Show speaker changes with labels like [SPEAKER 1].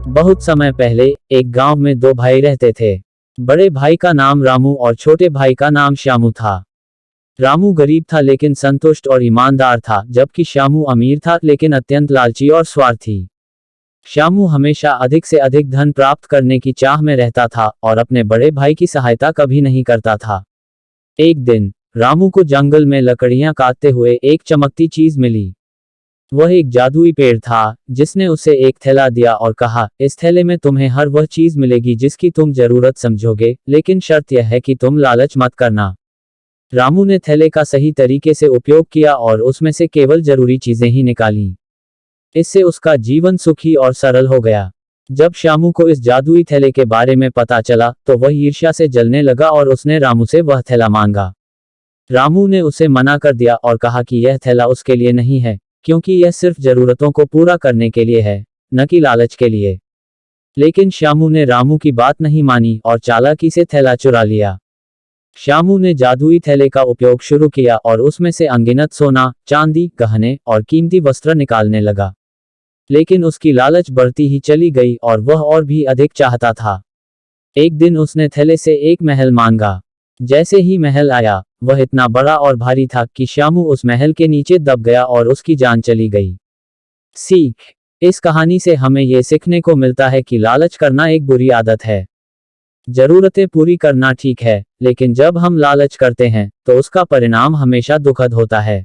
[SPEAKER 1] बहुत समय पहले एक गांव में दो भाई रहते थे। बड़े भाई का नाम रामू और छोटे भाई का नाम श्यामू था। रामू गरीब था लेकिन संतुष्ट और ईमानदार था, जबकि श्यामू अमीर था लेकिन अत्यंत लालची और स्वार्थी। श्यामू हमेशा अधिक से अधिक धन प्राप्त करने की चाह में रहता था और अपने बड़े भाई की सहायता कभी नहीं करता था। एक दिन रामू को जंगल में लकड़ियां काटते हुए एक चमकती चीज मिली। वह एक जादुई पेड़ था, जिसने उसे एक थैला दिया और कहा, इस थैले में तुम्हें हर वह चीज मिलेगी जिसकी तुम जरूरत समझोगे, लेकिन शर्त यह है कि तुम लालच मत करना। रामू ने थैले का सही तरीके से उपयोग किया और उसमें से केवल जरूरी चीजें ही निकाली। इससे उसका जीवन सुखी और सरल हो गया। जब श्यामू को इस जादुई थैले के बारे में पता चला तो वह ईर्ष्या से जलने लगा और उसने रामू से वह थैला मांगा। रामू ने उसे मना कर दिया और कहा कि यह थैला उसके लिए नहीं है, क्योंकि यह सिर्फ जरूरतों को पूरा करने के लिए है, न कि लालच के लिए। लेकिन श्यामू ने रामू की बात नहीं मानी और चालाकी से थैला चुरा लिया। श्यामू ने जादुई थैले का उपयोग शुरू किया और उसमें से अनगिनत सोना, चांदी, गहने और कीमती वस्त्र निकालने लगा। लेकिन उसकी लालच बढ़ती ही चली गई और वह और भी अधिक चाहता था। एक दिन उसने थैले से एक महल मांगा। जैसे ही महल आया, वह इतना बड़ा और भारी था कि श्यामू उस महल के नीचे दब गया और उसकी जान चली गई। सीख: इस कहानी से हमें यह सीखने को मिलता है कि लालच करना एक बुरी आदत है। जरूरतें पूरी करना ठीक है, लेकिन जब हम लालच करते हैं तो उसका परिणाम हमेशा दुखद होता है।